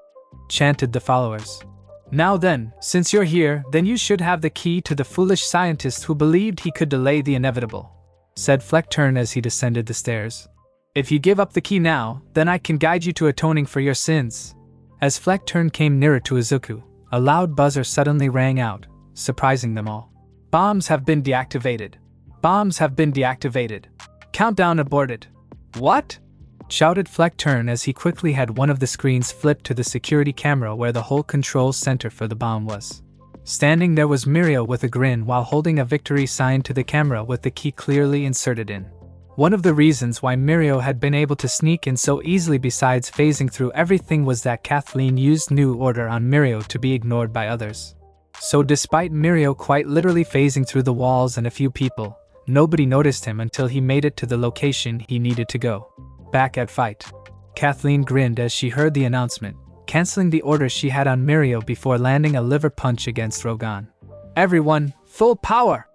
chanted the followers. Now then, since you're here, then you should have the key to the foolish scientist who believed he could delay the inevitable, said Fleckturn as he descended the stairs. If you give up the key now, then I can guide you to atoning for your sins. As Fleckturn came nearer to Izuku, a loud buzzer suddenly rang out, surprising them all. Bombs have been deactivated. Bombs have been deactivated. Countdown aborted. What? Shouted Fleckturn as he quickly had one of the screens flipped to the security camera where the whole control center for the bomb was. Standing there was Mirio with a grin while holding a victory sign to the camera with the key clearly inserted in. One of the reasons why Mirio had been able to sneak in so easily besides phasing through everything was that Kathleen used New Order on Mirio to be ignored by others. So despite Mirio quite literally phasing through the walls and a few people, nobody noticed him until he made it to the location he needed to go. Back at fight. Kathleen grinned as she heard the announcement, canceling the order she had on Mirio before landing a liver punch against Rogan. Everyone, full power!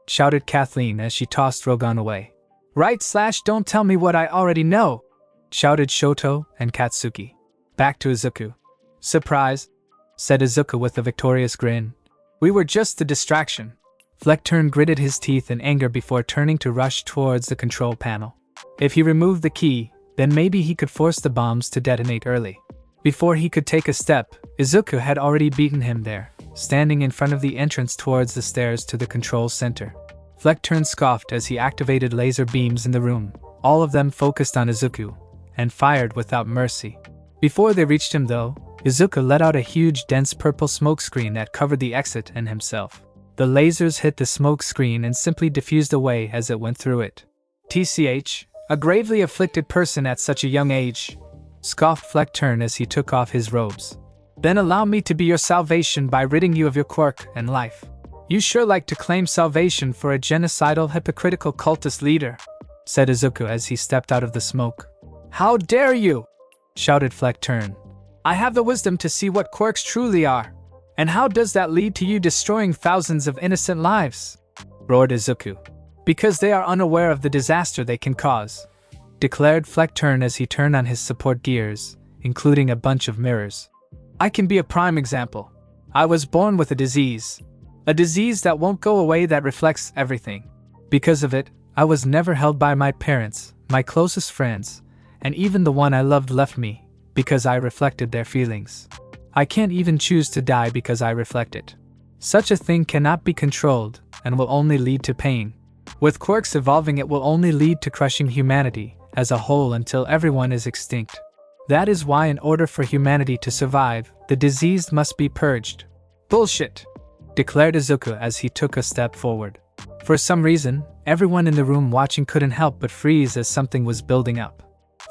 Shouted Kathleen as she tossed Rogan away. Right/don't tell me what I already know! Shouted Shoto and Katsuki. Back to Izuku. Surprise, said Izuku with a victorious grin. We were just a distraction. Fleckturn gritted his teeth in anger before turning to rush towards the control panel. If he removed the key, then maybe he could force the bombs to detonate early. Before he could take a step, Izuku had already beaten him there, standing in front of the entrance towards the stairs to the control center. Fleckturn scoffed as he activated laser beams in the room, all of them focused on Izuku, and fired without mercy. Before they reached him though, Izuku let out a huge dense purple smoke screen that covered the exit and himself. The lasers hit the smoke screen and simply diffused away as it went through it. TCH, a gravely afflicted person at such a young age, scoffed Fleckturn as he took off his robes. Then allow me to be your salvation by ridding you of your quirk and life. You sure like to claim salvation for a genocidal, hypocritical cultist leader, said Izuku as he stepped out of the smoke. How dare you! Shouted Fleckturn. I have the wisdom to see what quirks truly are. And how does that lead to you destroying thousands of innocent lives? Roared Izuku. Because they are unaware of the disaster they can cause, declared Fleckturn as he turned on his support gears, including a bunch of mirrors. I can be a prime example. I was born with a disease that won't go away that reflects everything. Because of it, I was never held by my parents, my closest friends, and even the one I loved left me, because I reflected their feelings. I can't even choose to die because I reflect it. Such a thing cannot be controlled, and will only lead to pain. With quirks evolving, it will only lead to crushing humanity as a whole until everyone is extinct. That is why in order for humanity to survive, the disease must be purged. Bullshit! Declared Izuku as he took a step forward. For some reason, everyone in the room watching couldn't help but freeze as something was building up.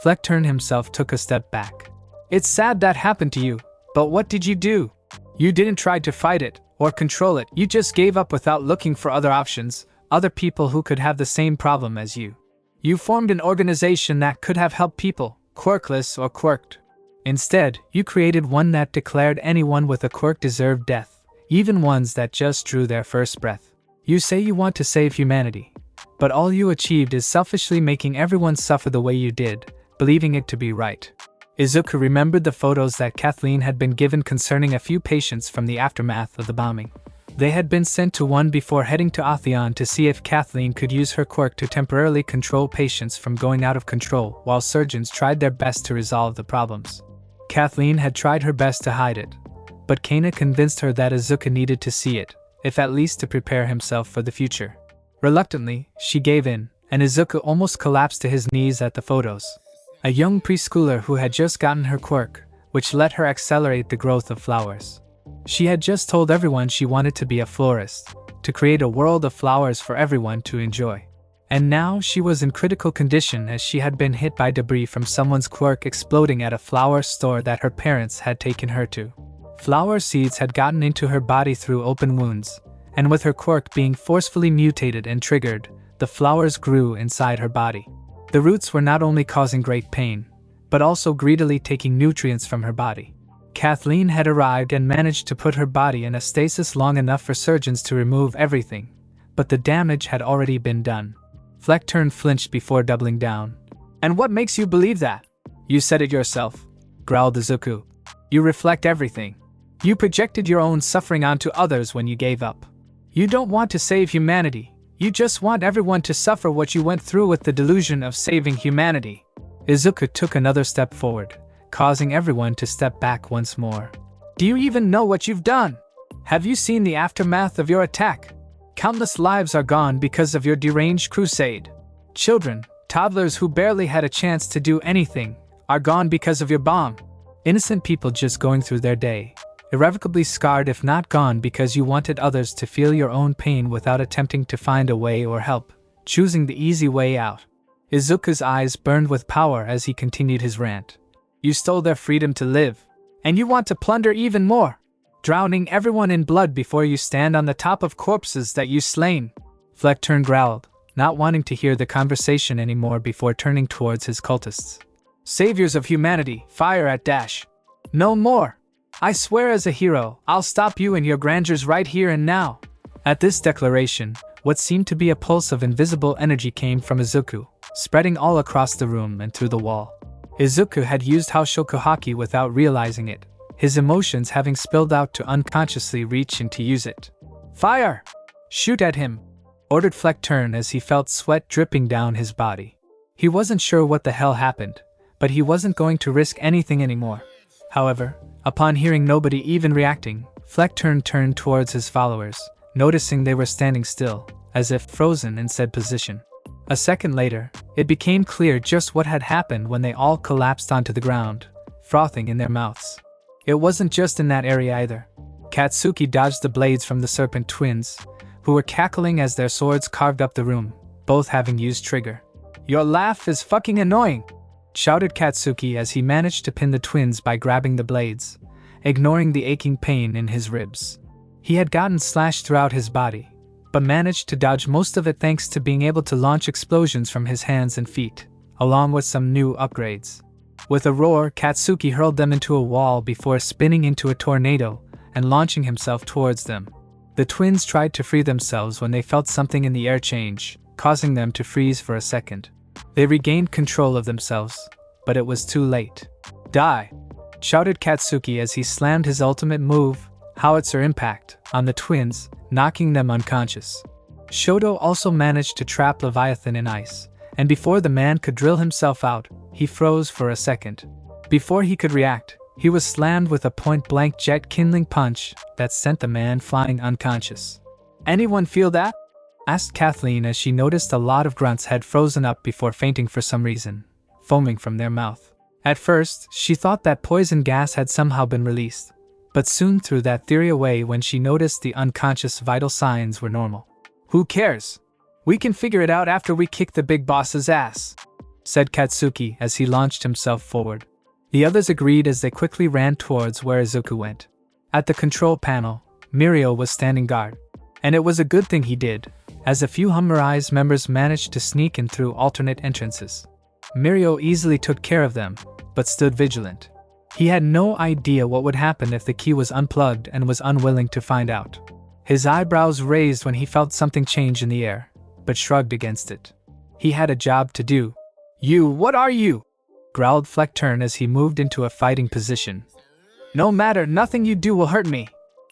Fleckturn himself took a step back. It's sad that happened to you, but what did you do? You didn't try to fight it or control it, you just gave up without looking for other options, other people who could have the same problem as you. You formed an organization that could have helped people, quirkless or quirked. Instead, you created one that declared anyone with a quirk deserved death, even ones that just drew their first breath. You say you want to save humanity, but all you achieved is selfishly making everyone suffer the way you did, believing it to be right. Izuku remembered the photos that Kathleen had been given concerning a few patients from the aftermath of the bombing. They had been sent to one before heading to Atheon to see if Kathleen could use her quirk to temporarily control patients from going out of control while surgeons tried their best to resolve the problems. Kathleen had tried her best to hide it, but Kana convinced her that Izuku needed to see it, if at least to prepare himself for the future. Reluctantly, she gave in, and Izuku almost collapsed to his knees at the photos. A young preschooler who had just gotten her quirk, which let her accelerate the growth of flowers. She had just told everyone she wanted to be a florist, to create a world of flowers for everyone to enjoy. And now she was in critical condition as she had been hit by debris from someone's quirk exploding at a flower store that her parents had taken her to. Flower seeds had gotten into her body through open wounds, and with her quirk being forcefully mutated and triggered, the flowers grew inside her body. The roots were not only causing great pain, but also greedily taking nutrients from her body. Kathleen had arrived and managed to put her body in a stasis long enough for surgeons to remove everything, but the damage had already been done. Fleckturn flinched before doubling down. And what makes you believe that? You said it yourself, growled Izuku. You reflect everything. You projected your own suffering onto others when you gave up. You don't want to save humanity. You just want everyone to suffer what you went through with the delusion of saving humanity. Izuku took another step forward, causing everyone to step back once more. Do you even know what you've done? Have you seen the aftermath of your attack? Countless lives are gone because of your deranged crusade. Children, toddlers who barely had a chance to do anything, are gone because of your bomb. Innocent people just going through their day, irrevocably scarred if not gone because you wanted others to feel your own pain without attempting to find a way or help, choosing the easy way out. Izuku's eyes burned with power as he continued his rant. You stole their freedom to live, and you want to plunder even more, drowning everyone in blood before you stand on the top of corpses that you slain. Fleckturn growled, not wanting to hear the conversation anymore before turning towards his cultists. Saviors of humanity, fire at Dash. No more! I swear as a hero, I'll stop you and your grandeurs right here and now. At this declaration, what seemed to be a pulse of invisible energy came from Izuku, spreading all across the room and through the wall. Izuku had used Haoshoku Haki without realizing it, his emotions having spilled out to unconsciously reach in to use it. Fire! Shoot at him! Ordered Fleckturn as he felt sweat dripping down his body. He wasn't sure what the hell happened, but he wasn't going to risk anything anymore. However, upon hearing nobody even reacting, Fleckturn turned towards his followers, noticing they were standing still, as if frozen in said position. A second later, it became clear just what had happened when they all collapsed onto the ground, frothing in their mouths. It wasn't just in that area either. Katsuki dodged the blades from the serpent twins, who were cackling as their swords carved up the room, both having used trigger. Your laugh is fucking annoying! Shouted Katsuki as he managed to pin the twins by grabbing the blades, ignoring the aching pain in his ribs. He had gotten slashed throughout his body, but managed to dodge most of it thanks to being able to launch explosions from his hands and feet, along with some new upgrades. With a roar, Katsuki hurled them into a wall before spinning into a tornado and launching himself towards them. The twins tried to free themselves when they felt something in the air change, causing them to freeze for a second. They regained control of themselves, but it was too late. Die! Shouted Katsuki as he slammed his ultimate move, Howitzer Impact, on the twins, knocking them unconscious. Shodo also managed to trap Leviathan in ice, and before the man could drill himself out, he froze for a second. Before he could react, he was slammed with a point-blank jet-kindling punch that sent the man flying unconscious. Anyone feel that? Asked Kathleen as she noticed a lot of grunts had frozen up before fainting for some reason, foaming from their mouth. At first, she thought that poison gas had somehow been released, but soon threw that theory away when she noticed the unconscious vital signs were normal. Who cares? We can figure it out after we kick the big boss's ass. said Katsuki as he launched himself forward. The others agreed as they quickly ran towards where Izuku went. At the control panel, Mirio was standing guard. And it was a good thing he did, as a few Humorize members managed to sneak in through alternate entrances. Mirio easily took care of them, but stood vigilant. He had no idea what would happen if the key was unplugged and was unwilling to find out. His eyebrows raised when he felt something change in the air, but shrugged against it. He had a job to do. What are you? Growled Fleckturn as he moved into a fighting position. No matter, nothing you do will hurt me.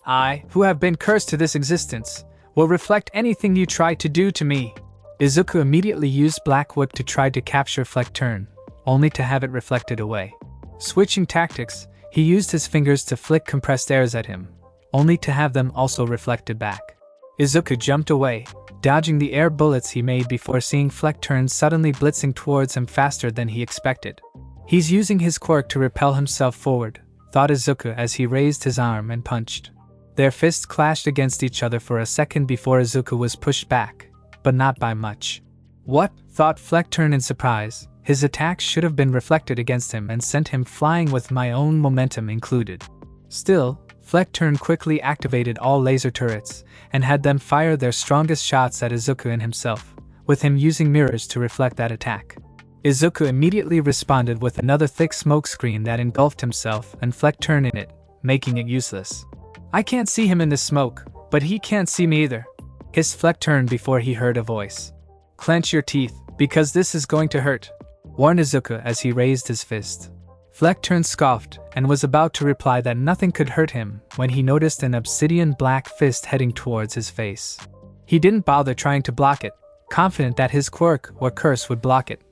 I, who have been cursed to this existence, will reflect anything you try to do to me. Izuku immediately used Black Whip to try to capture Fleckturn, only to have it reflected away. Switching tactics, he used his fingers to flick compressed airs at him, only to have them also reflected back. Izuku jumped away, dodging the air bullets he made before seeing Fleckturn suddenly blitzing towards him faster than he expected. He's using his quirk to repel himself forward, thought Izuku as he raised his arm and punched. Their fists clashed against each other for a second before Izuku was pushed back, but not by much. What? Thought Fleckturn in surprise. His attack should have been reflected against him and sent him flying with my own momentum included. Still, Fleckturn quickly activated all laser turrets and had them fire their strongest shots at Izuku and himself, with him using mirrors to reflect that attack. Izuku immediately responded with another thick smoke screen that engulfed himself and Fleckturn in it, making it useless. I can't see him in the smoke, but he can't see me either, hissed Fleckturn before he heard a voice. Clench your teeth, because this is going to hurt, warned Izuku as he raised his fist. Fleckturn scoffed and was about to reply that nothing could hurt him when he noticed an obsidian black fist heading towards his face. He didn't bother trying to block it, confident that his quirk or curse would block it.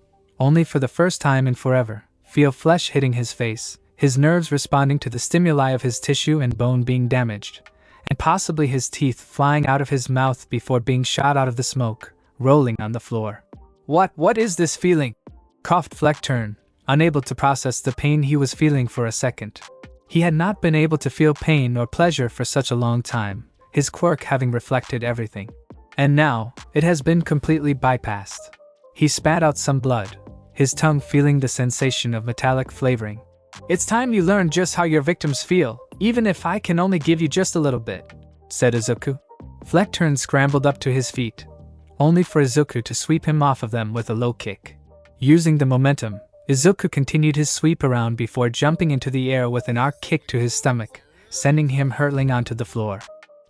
Only for the first time in forever, feel flesh hitting his face, his nerves responding to the stimuli of his tissue and bone being damaged, and possibly his teeth flying out of his mouth before being shot out of the smoke, rolling on the floor. What is this feeling? Coughed Fleckturn, unable to process the pain he was feeling for a second. He had not been able to feel pain or pleasure for such a long time, his quirk having reflected everything. And now, it has been completely bypassed. He spat out some blood, his tongue feeling the sensation of metallic flavoring. It's time you learn just how your victims feel, even if I can only give you just a little bit, said Izuku. Fleckturn scrambled up to his feet, only for Izuku to sweep him off of them with a low kick. Using the momentum, Izuku continued his sweep around before jumping into the air with an arc kick to his stomach, sending him hurtling onto the floor.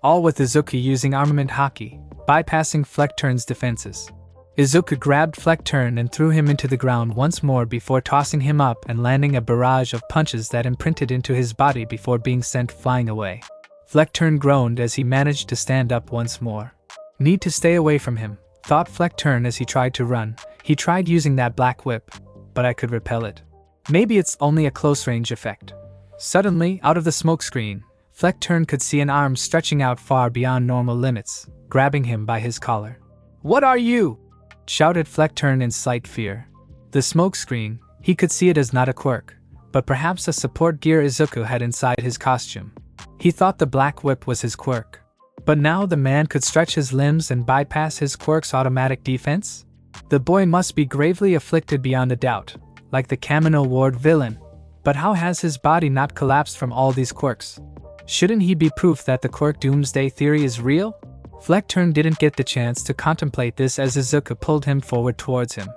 All with Izuku using armament hockey, bypassing Fleckturn's defenses. Izuku grabbed Fleckturn and threw him into the ground once more before tossing him up and landing a barrage of punches that imprinted into his body before being sent flying away. Fleckturn groaned as he managed to stand up once more. Need to stay away from him, thought Fleckturn as he tried to run. He tried using that black whip, but I could repel it. Maybe it's only a close-range effect. Suddenly, out of the smokescreen, Fleckturn could see an arm stretching out far beyond normal limits, grabbing him by his collar. What are you? Shouted Fleckturn in slight fear. The smokescreen, he could see it as not a quirk, but perhaps a support gear Izuku had inside his costume. He thought the black whip was his quirk. But now the man could stretch his limbs and bypass his quirk's automatic defense? The boy must be gravely afflicted beyond a doubt, like the Kamino Ward villain. But how has his body not collapsed from all these quirks? Shouldn't he be proof that the quirk doomsday theory is real? Fleckturn didn't get the chance to contemplate this as Izuku pulled him forward towards him.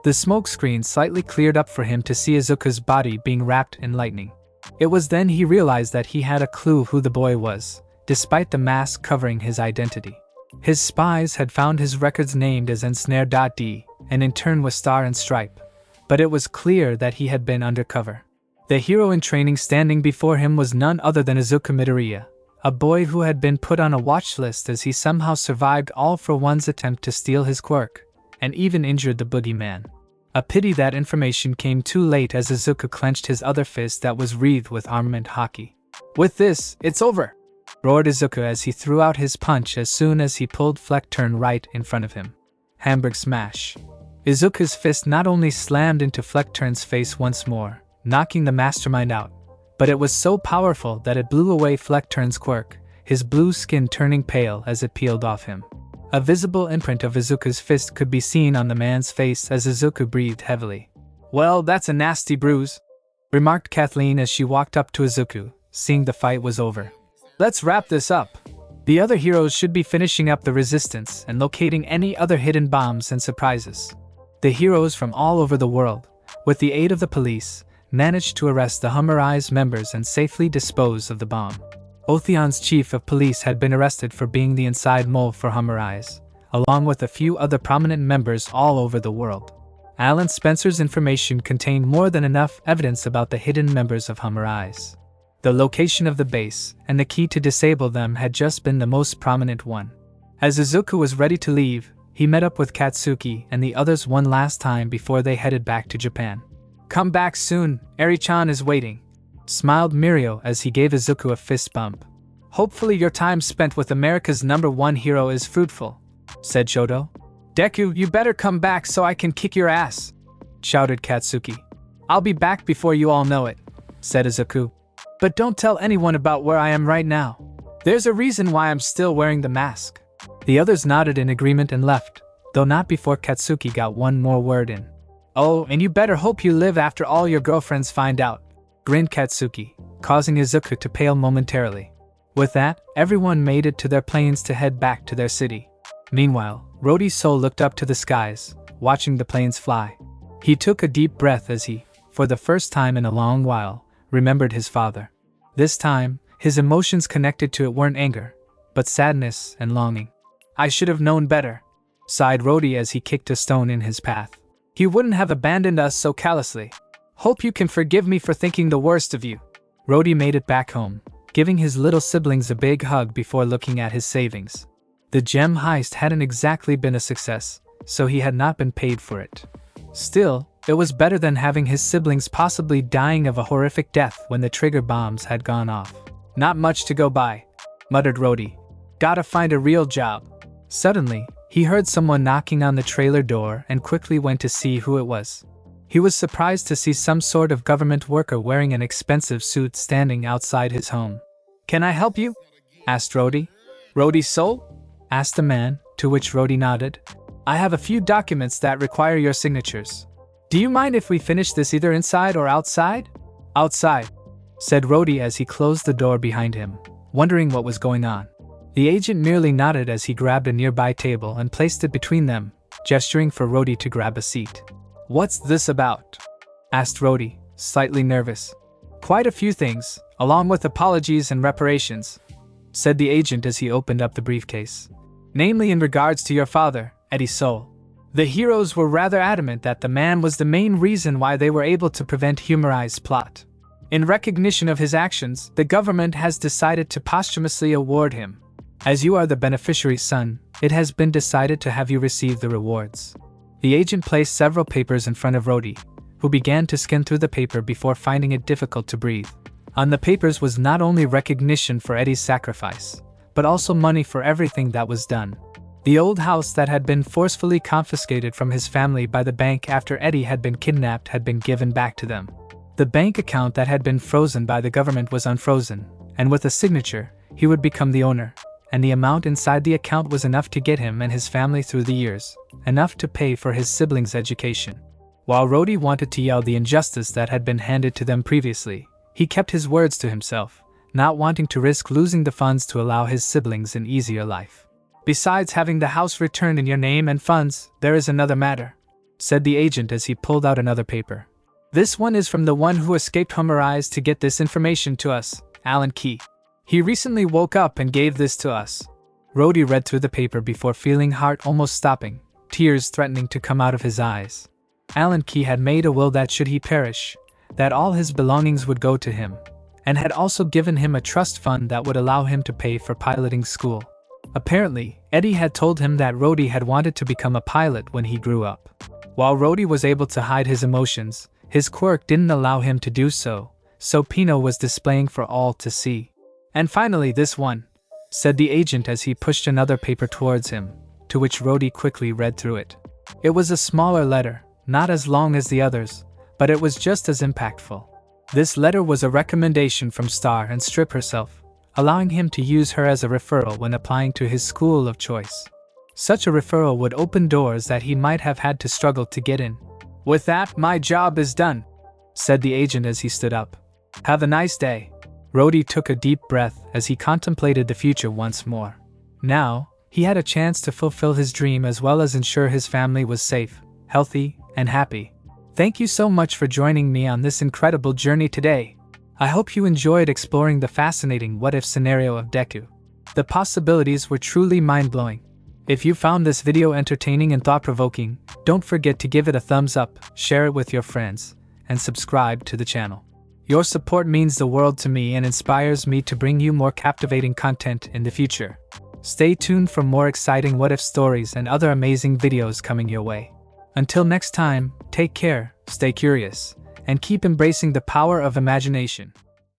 The smokescreen slightly cleared up for him to see Izuku's body being wrapped in lightning. It was then he realized that he had a clue who the boy was, despite the mask covering his identity. His spies had found his records named as azndrgn, and in turn was Star and Stripe. But it was clear that he had been undercover. The hero in training standing before him was none other than Izuku Midoriya, a boy who had been put on a watch list as he somehow survived All for One's attempt to steal his quirk, and even injured the boogeyman. A pity that information came too late as Izuku clenched his other fist that was wreathed with armament hockey. With this, it's over! Roared Izuku as he threw out his punch as soon as he pulled Fleckturn right in front of him. Hamburg smash. Izuku's fist not only slammed into Fleckturn's face once more, knocking the mastermind out, but it was so powerful that it blew away Fleckturn's quirk, his blue skin turning pale as it peeled off him. A visible imprint of Izuku's fist could be seen on the man's face as Izuku breathed heavily. "Well, that's a nasty bruise," remarked Kathleen as she walked up to Izuku, seeing the fight was over. "Let's wrap this up. The other heroes should be finishing up the resistance and locating any other hidden bombs and surprises." The heroes from all over the world, with the aid of the police, managed to arrest the Humorize members and safely dispose of the bomb. Otheon's chief of police had been arrested for being the inside mole for Humorize, along with a few other prominent members all over the world. Alan Spencer's information contained more than enough evidence about the hidden members of Humorize. The location of the base and the key to disable them had just been the most prominent one. As Izuku was ready to leave, he met up with Katsuki and the others one last time before they headed back to Japan. "Come back soon, Eri-chan is waiting," smiled Mirio as he gave Izuku a fist bump. "Hopefully your time spent with America's #1 hero is fruitful," said Shoto. "Deku, you better come back so I can kick your ass," shouted Katsuki. "I'll be back before you all know it," said Izuku. "But don't tell anyone about where I am right now. There's a reason why I'm still wearing the mask." The others nodded in agreement and left, though not before Katsuki got one more word in. "Oh, and you better hope you live after all your girlfriends find out," grinned Katsuki, causing Izuku to pale momentarily. With that, everyone made it to their planes to head back to their city. Meanwhile, Rodi's soul looked up to the skies, watching the planes fly. He took a deep breath as he, for the first time in a long while, remembered his father. This time, his emotions connected to it weren't anger, but sadness and longing. "I should have known better," sighed Rodi as he kicked a stone in his path. "He wouldn't have abandoned us so callously. Hope you can forgive me for thinking the worst of you." Rodi made it back home, giving his little siblings a big hug before looking at his savings. The gem heist hadn't exactly been a success, so he had not been paid for it. Still, it was better than having his siblings possibly dying of a horrific death when the trigger bombs had gone off. "Not much to go by," muttered Rodi. "Gotta find a real job." Suddenly, he heard someone knocking on the trailer door and quickly went to see who it was. He was surprised to see some sort of government worker wearing an expensive suit standing outside his home. "Can I help you?" asked Rodi. "Rodi's soul?" asked the man, to which Rodi nodded. "I have a few documents that require your signatures. Do you mind if we finish this either inside or outside?" "Outside," said Rodi as he closed the door behind him, wondering what was going on. The agent merely nodded as he grabbed a nearby table and placed it between them, gesturing for Rodi to grab a seat. "What's this about?" asked Rodi, slightly nervous. "Quite a few things, along with apologies and reparations," said the agent as he opened up the briefcase. "Namely in regards to your father, Eddie Soul. The heroes were rather adamant that the man was the main reason why they were able to prevent Humorize's plot. In recognition of his actions, the government has decided to posthumously award him. As you are the beneficiary's son, it has been decided to have you receive the rewards." The agent placed several papers in front of Rodi, who began to skim through the paper before finding it difficult to breathe. On the papers was not only recognition for Eddie's sacrifice, but also money for everything that was done. The old house that had been forcefully confiscated from his family by the bank after Eddie had been kidnapped had been given back to them. The bank account that had been frozen by the government was unfrozen, and with a signature, he would become the owner, and the amount inside the account was enough to get him and his family through the years, enough to pay for his siblings' education. While Rodi wanted to yell the injustice that had been handed to them previously, he kept his words to himself, not wanting to risk losing the funds to allow his siblings an easier life. "Besides having the house returned in your name and funds, there is another matter," said the agent as he pulled out another paper. "This one is from the one who escaped Humorize to get this information to us, Alan Key. He recently woke up and gave this to us." Rodi read through the paper before feeling heart almost stopping, tears threatening to come out of his eyes. Alan Key had made a will that should he perish, that all his belongings would go to him, and had also given him a trust fund that would allow him to pay for piloting school. Apparently, Eddie had told him that Rodi had wanted to become a pilot when he grew up. While Rodi was able to hide his emotions, his quirk didn't allow him to do so, so Pino was displaying for all to see. "And finally this one," said the agent as he pushed another paper towards him, to which Rodi quickly read through it. It was a smaller letter, not as long as the others, but it was just as impactful. This letter was a recommendation from Star and Strip herself, allowing him to use her as a referral when applying to his school of choice. Such a referral would open doors that he might have had to struggle to get in. With that, my job is done, said the agent as he stood up. Have a nice day. Rhodey took a deep breath as he contemplated the future once more. Now, he had a chance to fulfill his dream as well as ensure his family was safe, healthy, and happy. Thank you so much for joining me on this incredible journey today. I hope you enjoyed exploring the fascinating what-if scenario of Deku. The possibilities were truly mind-blowing. If you found this video entertaining and thought-provoking, don't forget to give it a thumbs up, share it with your friends, and subscribe to the channel. Your support means the world to me and inspires me to bring you more captivating content in the future. Stay tuned for more exciting what-if stories and other amazing videos coming your way. Until next time, take care, stay curious, and keep embracing the power of imagination.